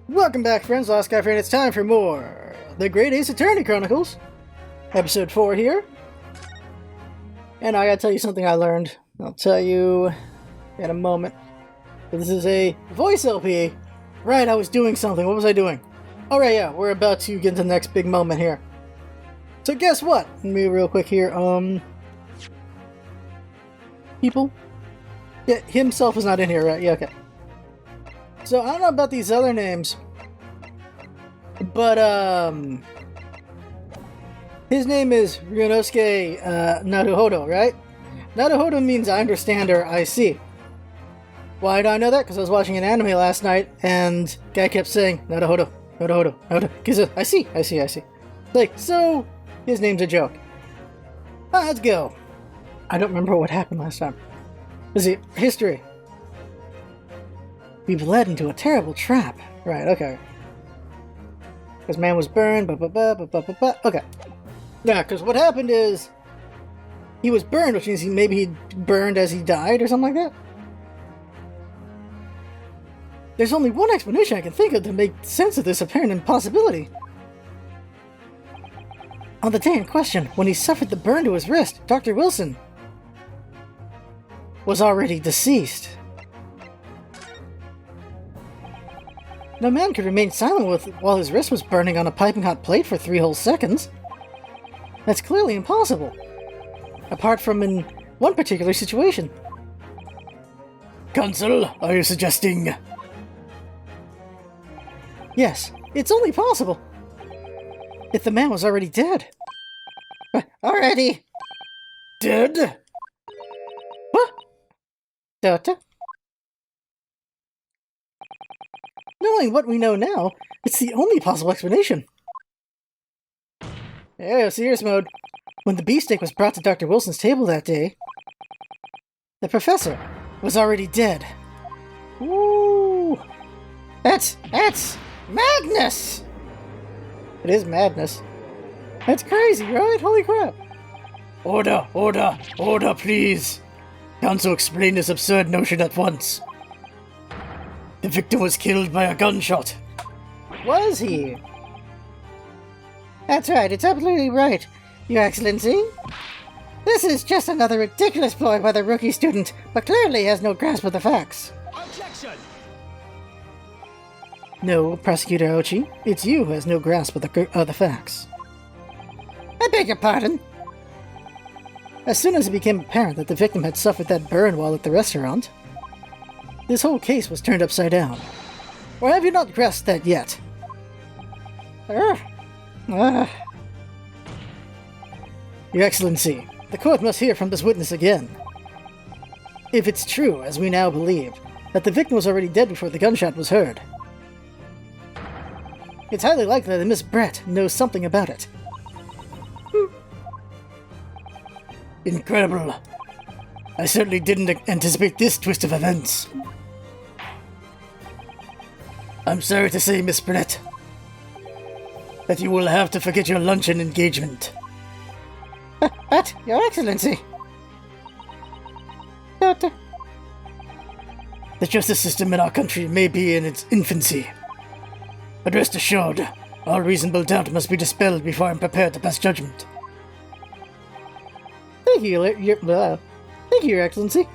Welcome back, friends. Last guy friend, it's time for more The Great Ace Attorney Chronicles. Episode 4 here. And I gotta tell you something I learned. I'll tell you in a moment. But this is a voice LP. Right, I was doing something. What was I doing? Alright, yeah, we're about to get into the next big moment here. So guess what? Let me real quick here. People? Yeah, himself is not in here, right? Yeah, okay. So, I don't know about these other names, but, his name is Ryunosuke, Naruhodo, right? Naruhodo means I understand or I see. Why do I know that? Because I was watching an anime last night, and guy kept saying, Naruhodo, Naruhodo, Naruhodo, because I see. Like, so, his name's a joke. Let's go. I don't remember what happened last time. Let's see, history. We've led into a terrible trap. Right, okay. This man was burned, okay. Yeah, because what happened is, he was burned, which means maybe he burned as he died or something like that. There's only one explanation I can think of to make sense of this apparent impossibility. On the day in question, when he suffered the burn to his wrist, Dr. Wilson was already deceased. No man could remain silent while his wrist was burning on a piping hot plate for 3 whole seconds. That's clearly impossible. Apart from in one particular situation. Counsel, are you suggesting? Yes, it's only possible. If the man was already dead. Already? Dead? What? Doctor? Knowing what we know now, it's the only possible explanation. Yeah, serious mode. When the beefsteak was brought to Dr. Wilson's table that day, the professor was already dead. Ooh! That's madness! It is madness. That's crazy, right? Holy crap. Order, please. Counsel, explain this absurd notion at once. The victim was killed by a gunshot. Was he? That's right, it's absolutely right, Your Excellency. This is just another ridiculous ploy by the rookie student, but clearly has no grasp of the facts. Objection! No, Prosecutor Ochi, it's you who has no grasp of the facts. I beg your pardon? As soon as it became apparent that the victim had suffered that burn while at the restaurant, this whole case was turned upside down. Or have you not grasped that yet? Your Excellency, the court must hear from this witness again. If it's true, as we now believe, that the victim was already dead before the gunshot was heard, it's highly likely that Miss Brett knows something about it. Incredible. I certainly didn't anticipate this twist of events. I'm sorry to say, Miss Brett, that you will have to forget your luncheon engagement. What? Your Excellency? Doctor? The justice system in our country may be in its infancy. But rest assured, all reasonable doubt must be dispelled before I'm prepared to pass judgment. Thank you, Your Excellency.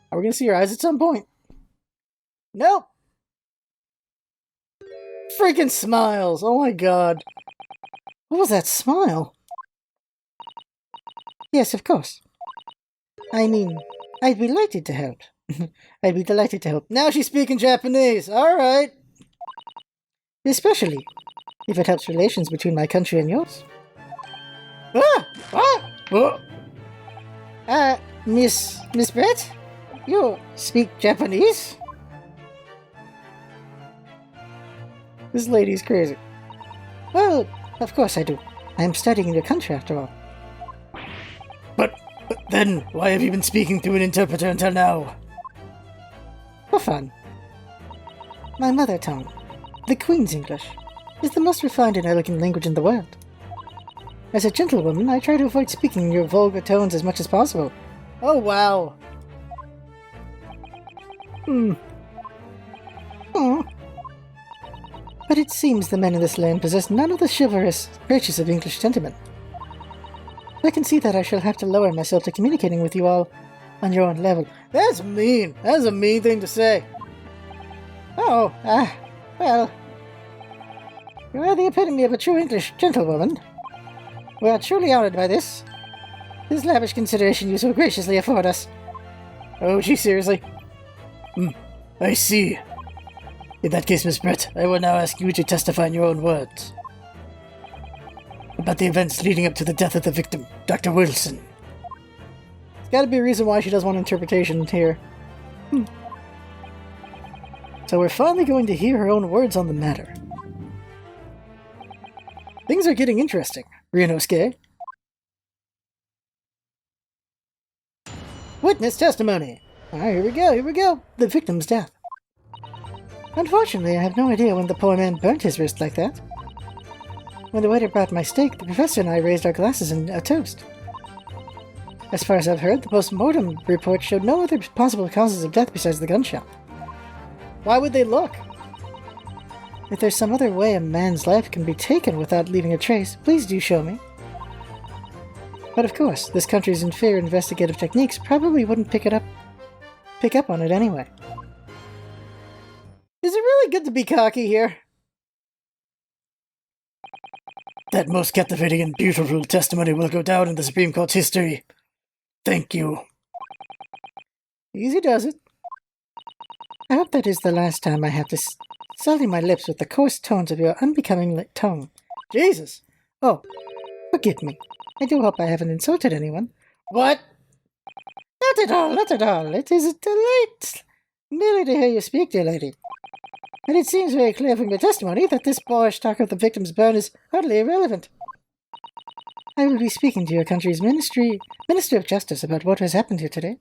Are we gonna see your eyes at some point? Nope. Freaking smiles! Oh my god. What was that smile? Yes, of course. I mean, I'd be delighted to help. I'd be delighted to help. Now she's speaking Japanese! Alright! Especially if it helps relations between my country and yours. Miss Brett? You speak Japanese? This lady's crazy. Well, of course I do. I am studying in your country after all. But then, why have you been speaking through an interpreter until now? For fun. My mother tongue, the Queen's English, is the most refined and elegant language in the world. As a gentlewoman, I try to avoid speaking in your vulgar tones as much as possible. Oh, wow. Hmm. Oh. But it seems the men in this land possess none of the chivalrous virtues of English gentlemen. I can see that I shall have to lower myself to communicating with you all on your own level. That's mean. That's a mean thing to say. Oh, well. You are the epitome of a true English gentlewoman. We are truly honored by this. This lavish consideration you so graciously afford us. Oh, gee, seriously? I see. In that case, Miss Brett, I will now ask you to testify in your own words about the events leading up to the death of the victim, Dr. Wilson. There's gotta be a reason why she does want interpretation here. So we're finally going to hear her own words on the matter. Things are getting interesting, Ryunosuke. Witness testimony! Alright, here we go. The victim's death. Unfortunately, I have no idea when the poor man burnt his wrist like that. When the waiter brought my steak, the professor and I raised our glasses in a toast. As far as I've heard, the post-mortem report showed no other possible causes of death besides the gunshot. Why would they look? If there's some other way a man's life can be taken without leaving a trace, please do show me. But of course, this country's inferior investigative techniques probably wouldn't pick up on it anyway. Is it really good to be cocky here? That most captivating and beautiful testimony will go down in the Supreme Court's history. Thank you. Easy does it. I hope that is the last time I have to sully my lips with the coarse tones of your unbecoming tongue. Jesus! Oh, forgive me. I do hope I haven't insulted anyone. What? Not at all, not at all. It is a delight merely to hear you speak, dear lady. And it seems very clear from your testimony that this boorish talk of the victim's burn is utterly irrelevant. I will be speaking to your country's Minister of Justice about what has happened here today.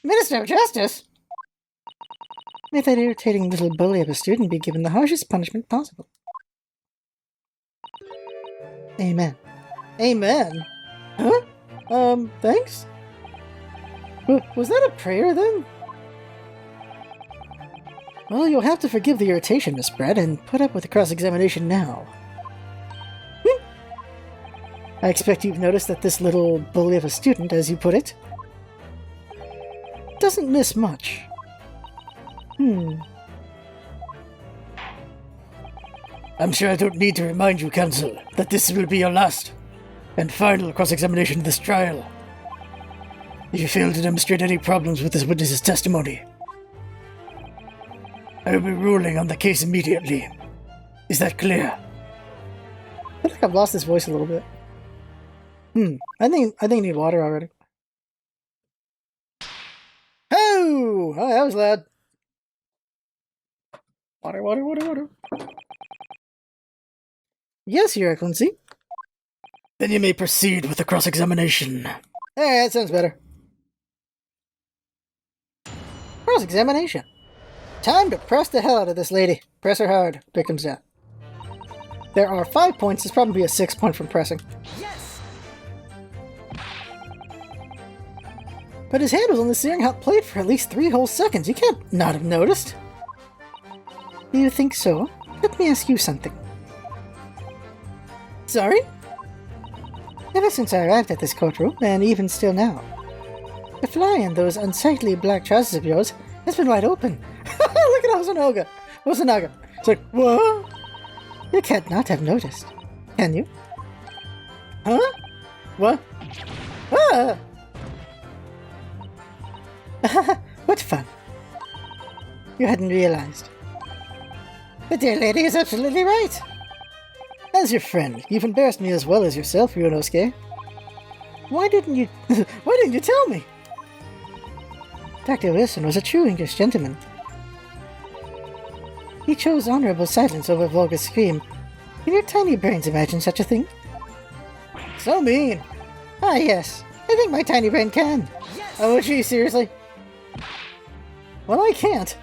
Minister of Justice? May that irritating little bully of a student be given the harshest punishment possible. Amen. Amen? Huh? Thanks? Was that a prayer then? Well, you'll have to forgive the irritation, Miss Brett, and put up with the cross-examination now. I expect you've noticed that this little bully of a student, as you put it, doesn't miss much. I'm sure I don't need to remind you, counsel, that this will be your last and final cross-examination of this trial. If you fail to demonstrate any problems with this witness's testimony, I will be ruling on the case immediately. Is that clear? I feel like I've lost this voice a little bit. I think I need water already. Oh, that was loud. Water. Yes, Your Excellency. Then you may proceed with the cross-examination. That sounds better. Cross-examination. Time to press the hell out of this lady. Press her hard. Victim's death. There are 5 points. There's probably a 6 point from pressing. Yes! But his hand was on the searing hot plate for at least 3 whole seconds. You can't not have noticed. Do you think so? Let me ask you something. Sorry? Ever since I arrived at this courtroom, and even still now, the fly in those unsightly black trousers of yours has been wide open. Look at Hosonaga. It's like, what? You can't not have noticed, can you? Huh? What? Ah! What fun. You hadn't realized. The dear lady is absolutely right. As your friend, you've embarrassed me as well as yourself, Ryunosuke. Why didn't you tell me? Dr. Wilson was a true English gentleman. He chose honorable silence over vulgar scream. Can your tiny brains imagine such a thing? So mean. Ah, yes. I think my tiny brain can. Yes. Oh, gee, seriously? Well, I can't.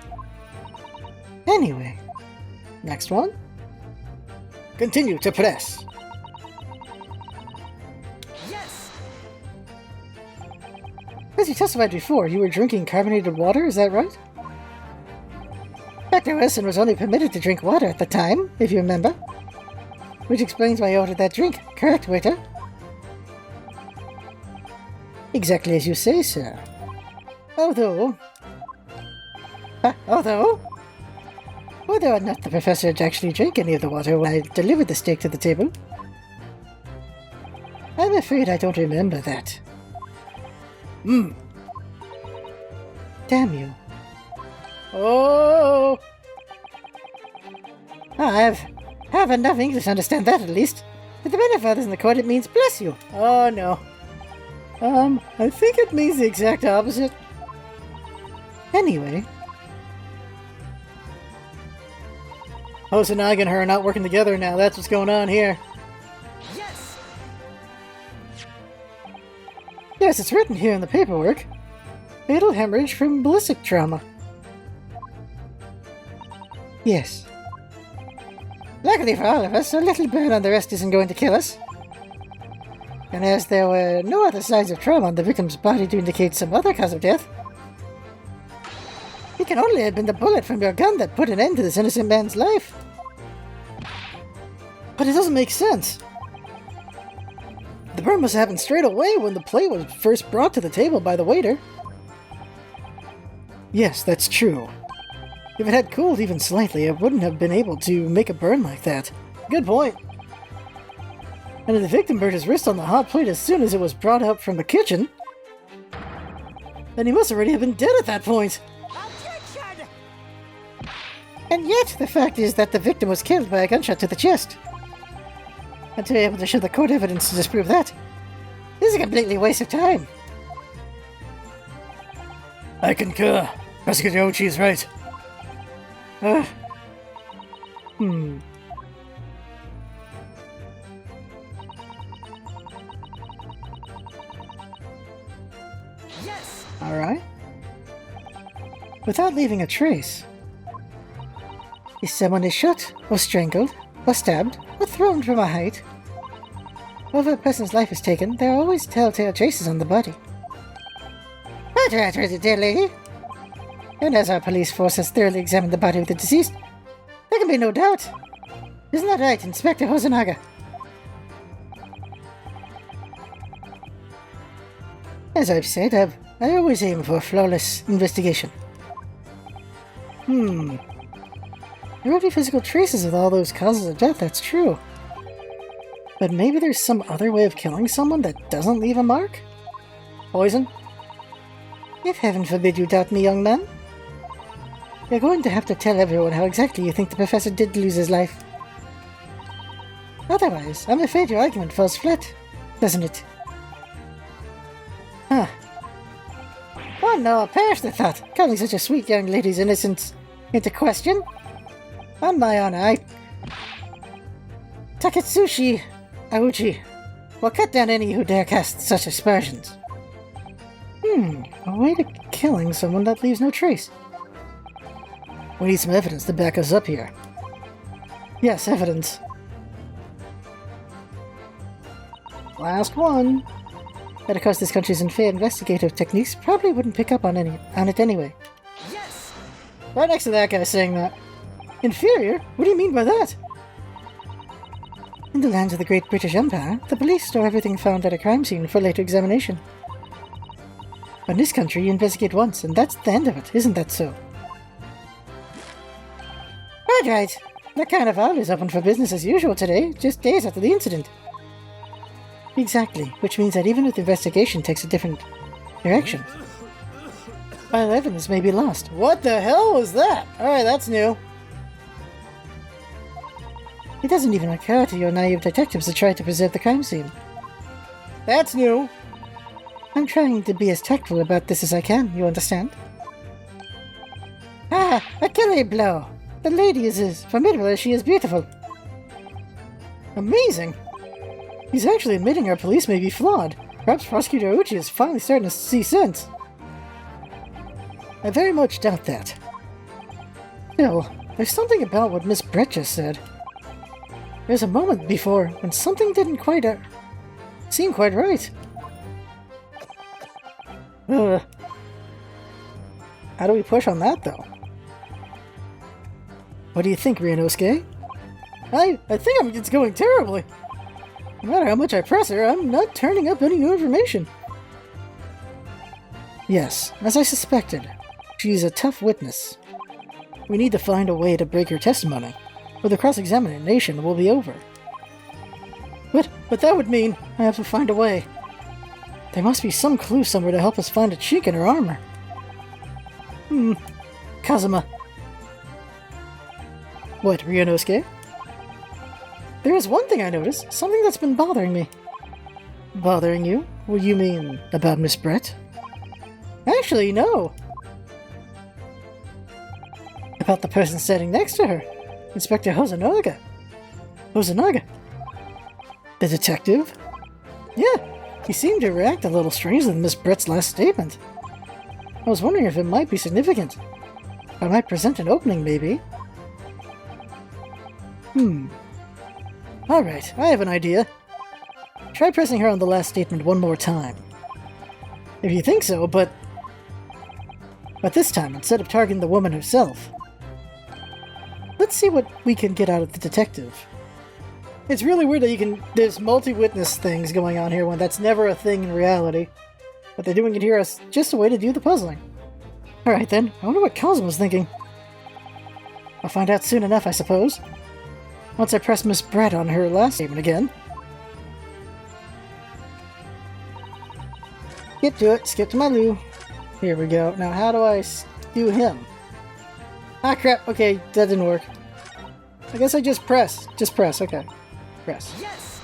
Anyway. Next one. Continue to press. Yes. As you testified before, you were drinking carbonated water, is that right? Dr. Wilson was only permitted to drink water at the time, if you remember. Which explains why you ordered that drink, correct, waiter? Exactly as you say, sir. Although, whether or not the professor had actually drank any of the water when I delivered the steak to the table, I'm afraid I don't remember that. Damn you. Oh! I have enough English to understand that, at least. With the benefit of others in the court, it means bless you. Oh, no. I think it means the exact opposite. Anyway. Hosanagi and her are not working together now. That's what's going on here. Yes! Yes, it's written here in the paperwork. Fatal hemorrhage from ballistic trauma. Yes. Luckily for all of us, a little burn on the wrist isn't going to kill us. And as there were no other signs of trauma on the victim's body to indicate some other cause of death, it can only have been the bullet from your gun that put an end to this innocent man's life. But it doesn't make sense. The burn must have happened straight away when the plate was first brought to the table by the waiter. Yes, that's true. If it had cooled even slightly, it wouldn't have been able to make a burn like that. Good point. And if the victim burned his wrist on the hot plate as soon as it was brought up from the kitchen, then he must already have been dead at that point. Objection! And yet, the fact is that the victim was killed by a gunshot to the chest. And to be able to show the court evidence to disprove that is a completely waste of time. I concur. Prosecutor Ochi is right. Yes! Alright. Without leaving a trace. If someone is shot, or strangled, or stabbed, or thrown from a height, or if a person's life is taken, there are always telltale traces on the body. Right, dear lady. And as our police force has thoroughly examined the body of the deceased, there can be no doubt. Isn't that right, Inspector Hosonaga? As I've said, I always aim for a flawless investigation. There won't be physical traces of all those causes of death, that's true. But maybe there's some other way of killing someone that doesn't leave a mark? Poison? If heaven forbid you doubt me, young man, you're going to have to tell everyone how exactly you think the professor did lose his life. Otherwise, I'm afraid your argument falls flat, doesn't it? Huh. Oh no, perish the thought, calling such a sweet young lady's innocence into question. On my honor, Taketsushi Auchi will cut down any who dare cast such aspersions. A way to killing someone that leaves no trace. We need some evidence to back us up here. Yes, evidence. Last one. But of course this country's unfair investigative techniques probably wouldn't pick up on it anyway. Yes! Right next to that guy saying that. Inferior? What do you mean by that? In the lands of the Great British Empire, the police store everything found at a crime scene for later examination. But in this country, you investigate once, and that's the end of it, isn't that so? Right. The Carnival is open for business as usual today, just days after the incident. Exactly, which means that even if the investigation takes a different direction, file evidence may be lost. What the hell was that? Alright, that's new. It doesn't even occur to your naive detectives to try to preserve the crime scene. That's new. I'm trying to be as tactful about this as I can, you understand? Ah, a killer blow! The lady is as formidable as she is beautiful. Amazing! He's actually admitting our police may be flawed. Perhaps Prosecutor Uchi is finally starting to see sense. I very much doubt that. Still, there's something about what Miss Brett just said. There's a moment before when something didn't quite seem quite right. How do we push on that, though? What do you think, Ryunosuke? I think it's going terribly. No matter how much I press her, I'm not turning up any new information. Yes, as I suspected. She's a tough witness. We need to find a way to break her testimony, or the cross-examination will be over. But that would mean I have to find a way. There must be some clue somewhere to help us find a chink in her armor. Kazuma. What, Ryunosuke? There is one thing I noticed, something that's been bothering me. Bothering you? What do you mean, about Miss Brett? Actually, no. About the person sitting next to her, Inspector Hosonaga. Hosonaga? The detective? Yeah, he seemed to react a little strangely to Miss Brett's last statement. I was wondering if it might be significant. I might present an opening, maybe. Alright, I have an idea. Try pressing her on the last statement one more time. If you think so, but this time, instead of targeting the woman herself. Let's see what we can get out of the detective. It's really weird that there's multi-witness things going on here when that's never a thing in reality. But they're doing it here as just a way to do the puzzling. Alright then, I wonder what Kazuma's thinking. I'll find out soon enough, I suppose. Once I press Miss Brett on her last statement again. Skip to it, skip to my loo. Here we go. Now how do I do him? Ah crap, okay, that didn't work. I guess I just press. Just press, okay. Press. Yes.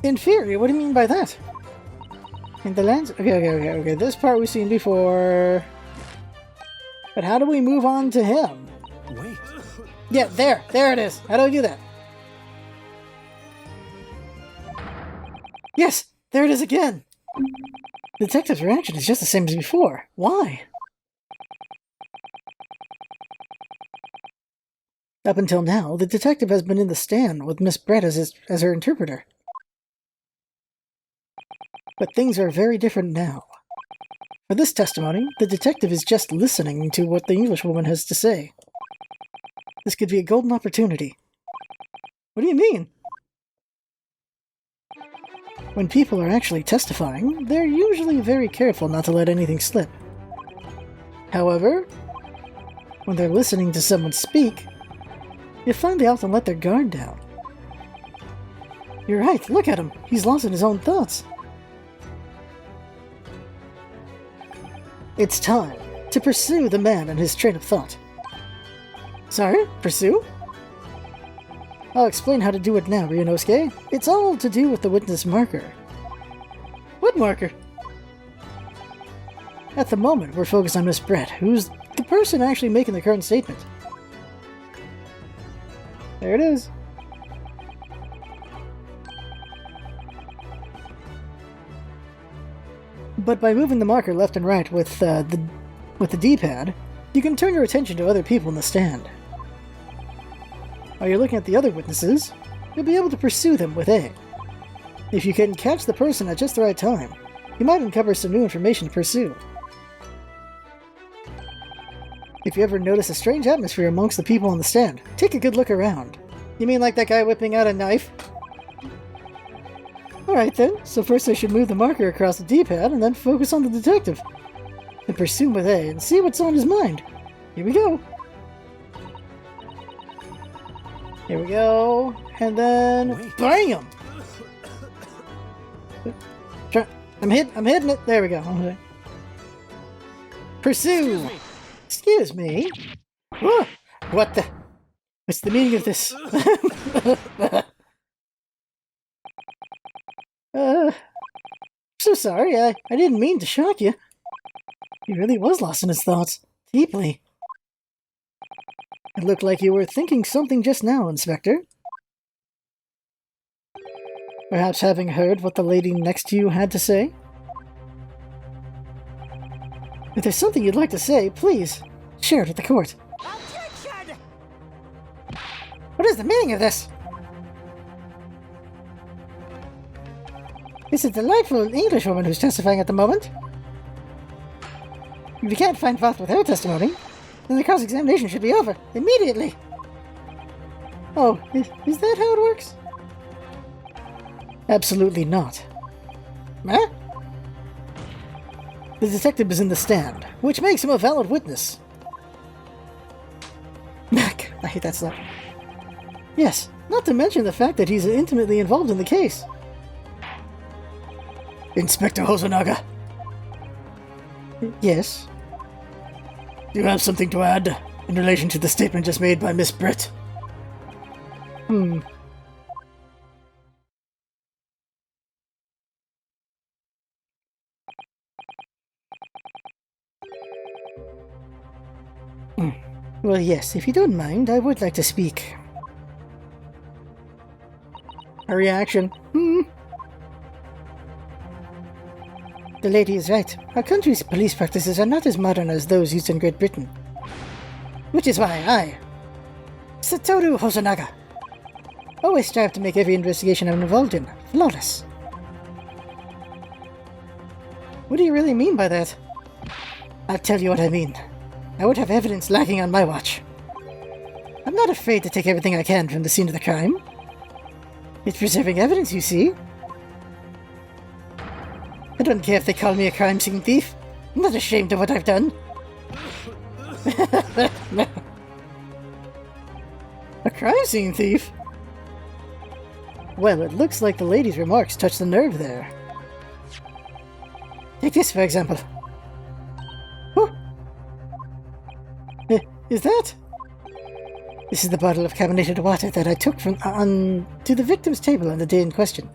Inferior? What do you mean by that? In the lens? Okay. This part we've seen before. But how do we move on to him? Wait. Yeah, there it is. How do I do that? Yes, there it is again. The detective's reaction is just the same as before. Why? Up until now, the detective has been in the stand with Miss Brett as her interpreter. But things are very different now. For this testimony, the detective is just listening to what the Englishwoman has to say. This could be a golden opportunity. What do you mean? When people are actually testifying, they're usually very careful not to let anything slip. However, when they're listening to someone speak, you find they often let their guard down. You're right, look at him. He's lost in his own thoughts. It's time to pursue the man and his train of thought. Sorry, pursue? I'll explain how to do it now, Ryunosuke. It's all to do with the witness marker. What marker? At the moment, we're focused on Miss Brett, who's the person actually making the current statement. There it is. But by moving the marker left and right with the D-pad, you can turn your attention to other people in the stand. While you're looking at the other witnesses, you'll be able to pursue them with A. If you can catch the person at just the right time, you might uncover some new information to pursue. If you ever notice a strange atmosphere amongst the people on the stand, take a good look around. You mean like that guy whipping out a knife? Alright then, so first I should move the marker across the D-pad and then focus on the detective. Then pursue him with A and see what's on his mind. Here we go. Here we go. And then... BAM! I'm hitting it. There we go. Okay. Pursue! Excuse me. Whoa. What the... What's the meaning of this? So sorry, I didn't mean to shock you. He really was lost in his thoughts. Deeply. It looked like you were thinking something just now, Inspector. Perhaps having heard what the lady next to you had to say? If there's something you'd like to say, please, share it with the court. Objection! What is the meaning of this? It's a delightful English woman who's testifying at the moment. If you can't find fault with her testimony, then the cross-examination should be over immediately. Oh, is that how it works? Absolutely not. Huh? The detective is in the stand, which makes him a valid witness. Mac, I hate that stuff. Yes, not to mention the fact that he's intimately involved in the case. Inspector Hosonaga. Yes? Do you have something to add in relation to the statement just made by Miss Britt? Well, yes, if you don't mind, I would like to speak. A reaction. The lady is right. Our country's police practices are not as modern as those used in Great Britain. Which is why I, Satoru Hosonaga, always strive to make every investigation I'm involved in flawless. What do you really mean by that? I'll tell you what I mean. I would have evidence lacking on my watch. I'm not afraid to take everything I can from the scene of the crime. It's preserving evidence, you see. I don't care if they call me a crime scene thief. I'm not ashamed of what I've done. A crime scene thief? Well, it looks like the lady's remarks touched the nerve there. Take this, for example. Is that? This is the bottle of carbonated water that I took from to the victim's table on the day in question.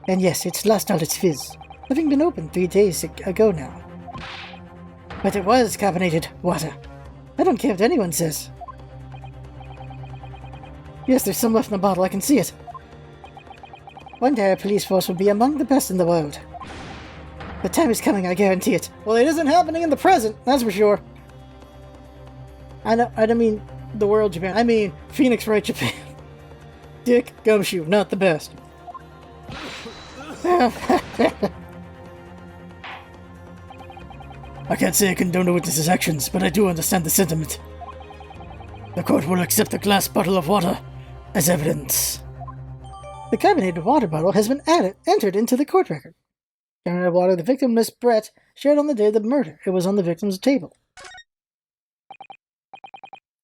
And yes, it's lost all its fizz, having been opened 3 days ago now. But it was carbonated water. I don't care what anyone says. Yes, there's some left in the bottle, I can see it. One day our police force will be among the best in the world. The time is coming, I guarantee it. Well, it isn't happening in the present, that's for sure. I don't mean the world Japan, I mean Phoenix Wright Japan. Dick Gumshoe, not the best. I can't say I condone the witness's actions, but I do understand the sentiment. The court will accept the glass bottle of water as evidence. The carbonated water bottle has been entered into the court record. Carbonated water the victim, Miss Brett, shared on the day of the murder. It was on the victim's table.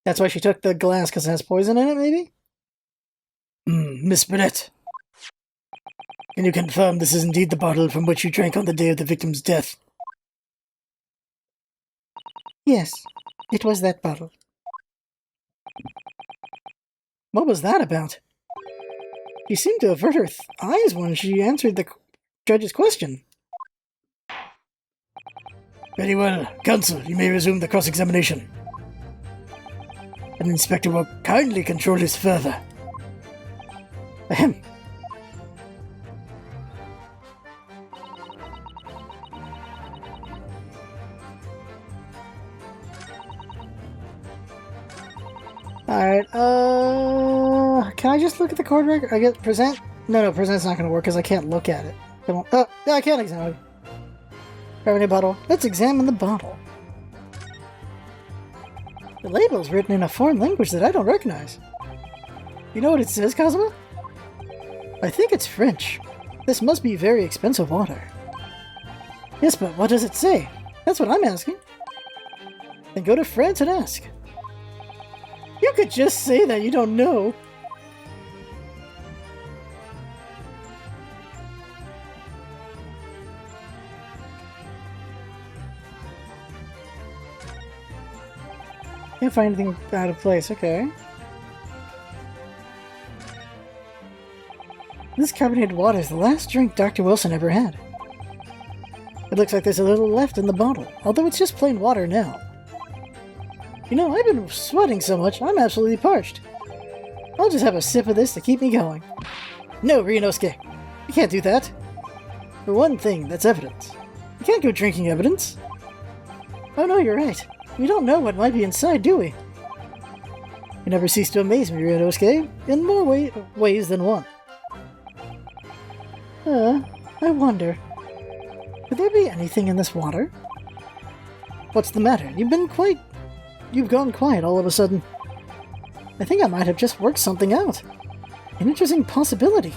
That's why she took the glass, because it has poison in it, maybe? Miss Brett. Can you confirm this is indeed the bottle from which you drank on the day of the victim's death? Yes, it was that bottle. What was that about? She seemed to avert her eyes when she answered the judge's question. Very well. Counsel, you may resume the cross-examination. An inspector will kindly control his fervor. Ahem. Alright, can I just look at the court record? I get present? No, present's not gonna work because I can't look at it. Yeah, I can't examine it. Carbonated bottle. Let's examine the bottle. The label's written in a foreign language that I don't recognize. You know what it says, Kazuma? I think it's French. This must be very expensive water. Yes, but what does it say? That's what I'm asking. Then go to France and ask. You could just say that you don't know. Can't find anything out of place, okay. This carbonated water is the last drink Dr. Wilson ever had. It looks like there's a little left in the bottle, although it's just plain water now. You know, I've been sweating so much, I'm absolutely parched. I'll just have a sip of this to keep me going. No, Ryunosuke, you can't do that. For one thing, that's evidence. You can't go drinking evidence. Oh no, you're right. We don't know what might be inside, do we? You never cease to amaze me, Ryunosuke, in more ways than one. I wonder, could there be anything in this water? What's the matter? You've gone quiet all of a sudden. I think I might have just worked something out. An interesting possibility.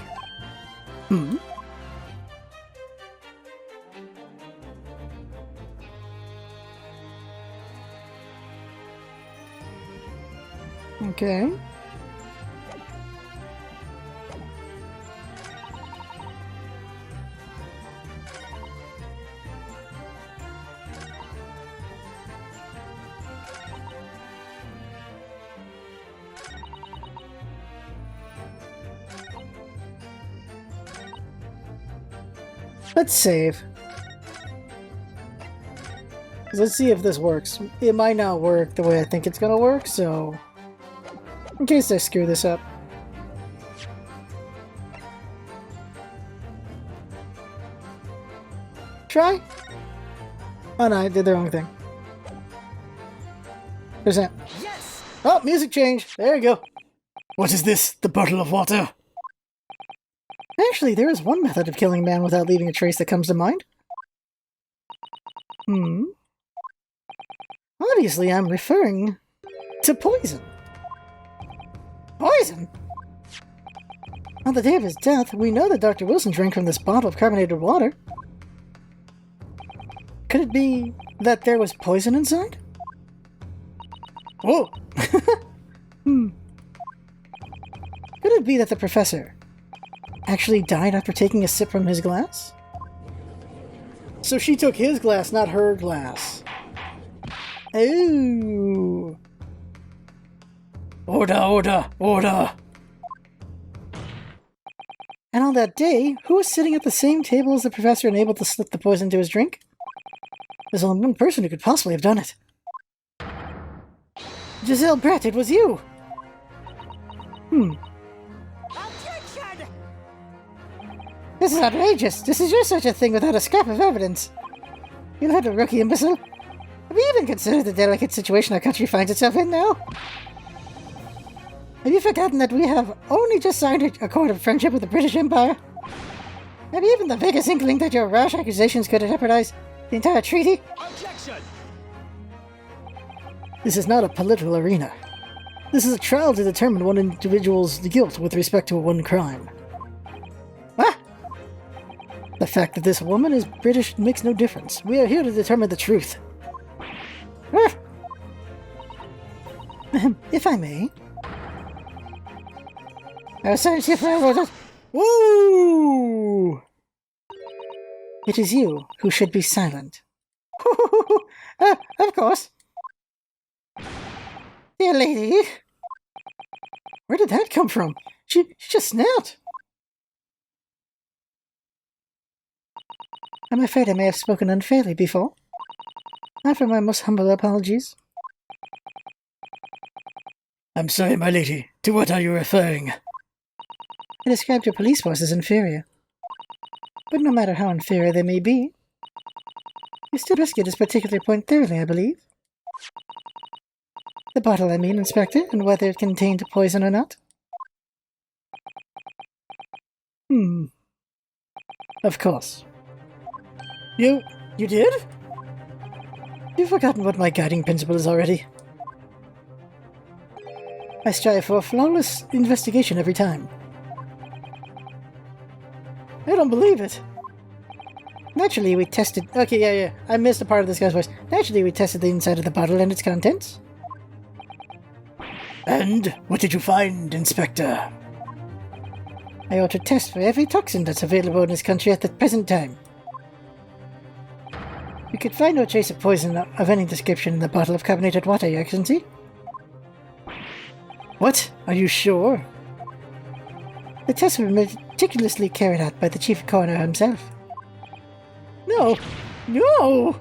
Okay. Let's save. Let's see if this works. It might not work the way I think it's gonna work, so in case I screw this up. Try? Oh no, I did the wrong thing. Percent. Yes! Oh, music change. There you go. What is this? The bottle of water? Actually, there is one method of killing a man without leaving a trace that comes to mind. Obviously, I'm referring to poison. Poison? On the day of his death, we know that Dr. Wilson drank from this bottle of carbonated water. Could it be that there was poison inside? Whoa! Could it be that the professor actually died after taking a sip from his glass? So she took his glass, not her glass. Ooh. Order, order, order! And on that day, who was sitting at the same table as the professor and able to slip the poison into his drink? There's only one person who could possibly have done it. Giselle Brett, it was you! Objection! This is outrageous! This is just such a thing without a scrap of evidence! You little rookie imbecile! Have you even considered the delicate situation our country finds itself in now? Have you forgotten that we have only just signed a accord of friendship with the British Empire? Have you even the vaguest inkling that your rash accusations could jeopardize the entire treaty? Objection! This is not a political arena. This is a trial to determine one individual's guilt with respect to one crime. Ah! The fact that this woman is British makes no difference. We are here to determine the truth. Ah! If I may. Woo! It is you who should be silent. Of course. Dear lady. Where did that come from? She just snapped. I'm afraid I may have spoken unfairly before. I offer my most humble apologies. I'm sorry, my lady. To what are you referring? I described your police force as inferior. But no matter how inferior they may be, you still rescued this particular point thoroughly, I believe. The bottle, I mean, Inspector, and whether it contained poison or not. Of course. You did? You've forgotten what my guiding principle is already. I strive for a flawless investigation every time. I don't believe it. Naturally, we tested... Okay, yeah. I missed a part of this guy's voice. Naturally, we tested the inside of the bottle and its contents. And what did you find, Inspector? I ordered tests for every toxin that's available in this country at the present time. We could find no trace of poison of any description in the bottle of carbonated water, Your Excellency. What? Are you sure? The tests were meticulously carried out by the Chief Coroner himself. No! No!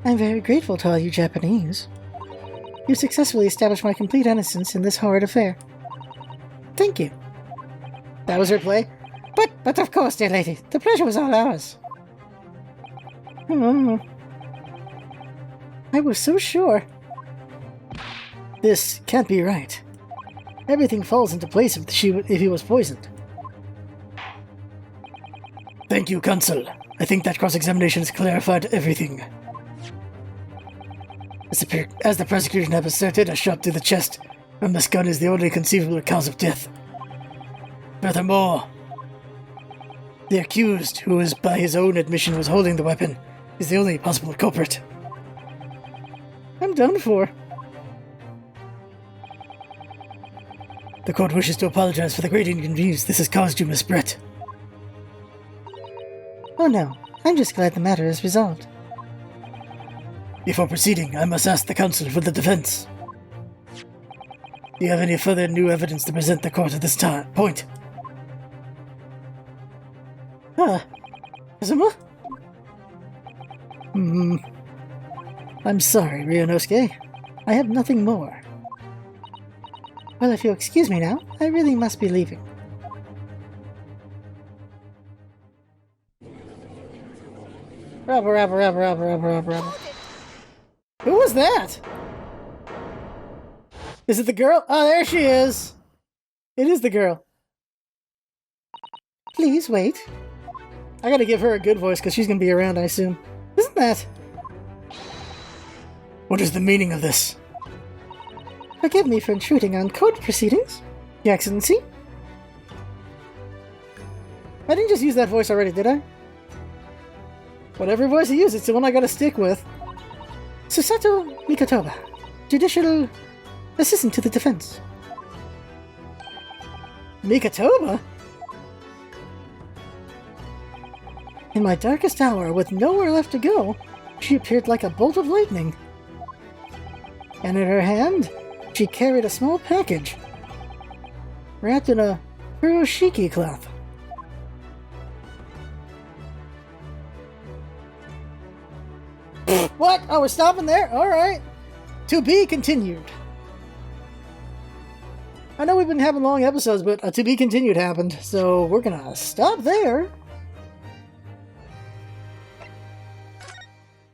I'm very grateful to all you Japanese. You successfully established my complete innocence in this horrid affair. Thank you. That was her play? But of course, dear lady, the pleasure was all ours. I was so sure. This can't be right. Everything falls into place if he was poisoned. Thank you, Consul. I think that cross-examination has clarified everything. As the prosecution have asserted, a shot to the chest from this gun is the only conceivable cause of death. Furthermore, the accused, who is by his own admission was holding the weapon, is the only possible culprit. I'm done for. The court wishes to apologize for the great inconvenience this has caused you, Miss Brett. Oh no, I'm just glad the matter is resolved. Before proceeding, I must ask the counsel for the defense. Do you have any further new evidence to present the court at this point? Kazuma? I'm sorry, Ryunosuke. I have nothing more. Well, if you'll excuse me now, I really must be leaving. Rabba. Who was that? Is it the girl? Oh, there she is! It is the girl. Please wait. I gotta give her a good voice because she's gonna be around, I assume. Isn't that? What is the meaning of this? Forgive me for intruding on court proceedings, Your Excellency. I didn't just use that voice already, did I? Whatever voice I use, it's the one I gotta stick with. Susato Mikotoba, Judicial Assistant to the Defense. Mikotoba? In my darkest hour, with nowhere left to go, she appeared like a bolt of lightning. And in her hand, she carried a small package, wrapped in a furoshiki cloth. What? Oh, we're stopping there? Alright. To be continued. I know we've been having long episodes, but a to be continued happened, so we're gonna stop there.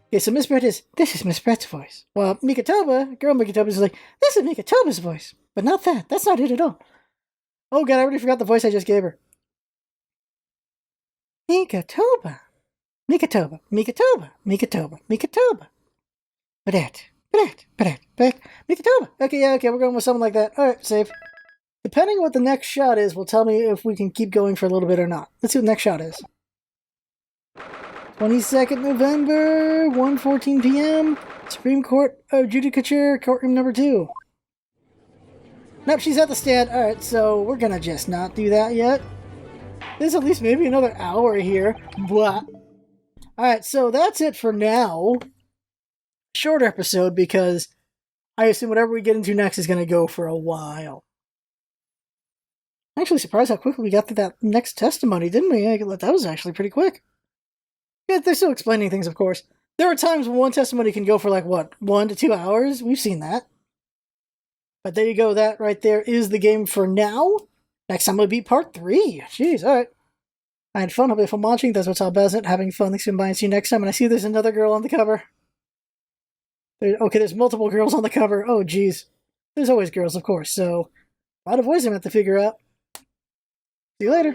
Okay, so Miss Brett this is Miss Brett's voice. Well, Mikotoba, girl Mikotoba is like, this is Mikotoba's voice. But not that. That's not it at all. Oh god, I already forgot the voice I just gave her. Mikotoba. Mikotoba. Brett. Mikotoba. Okay, we're going with something like that. Alright, save. Depending on what the next shot is, will tell me if we can keep going for a little bit or not. Let's see what the next shot is. 22nd November, 1:14 p.m. Supreme Court of Judicature, courtroom number 2. Nope, she's at the stand. Alright, so we're gonna just not do that yet. There's at least maybe another hour here. Blah. Alright, so that's it for now. Short episode because I assume whatever we get into next is gonna go for a while. I'm actually surprised how quickly we got to that next testimony, didn't we? That was actually pretty quick. Yeah, they're still explaining things, of course. There are times when one testimony can go for like, what, 1 to 2 hours? We've seen that. But there you go, that right there is the game for now. Next time will be part 3. Jeez, alright. I had fun, hope you had fun watching. That's what's all about it. Having fun, thanks for buying. See you next time. And I see there's another girl on the cover. Okay, there's multiple girls on the cover. Oh, jeez. There's always girls, of course, so a lot of voices I have to figure out. See you later.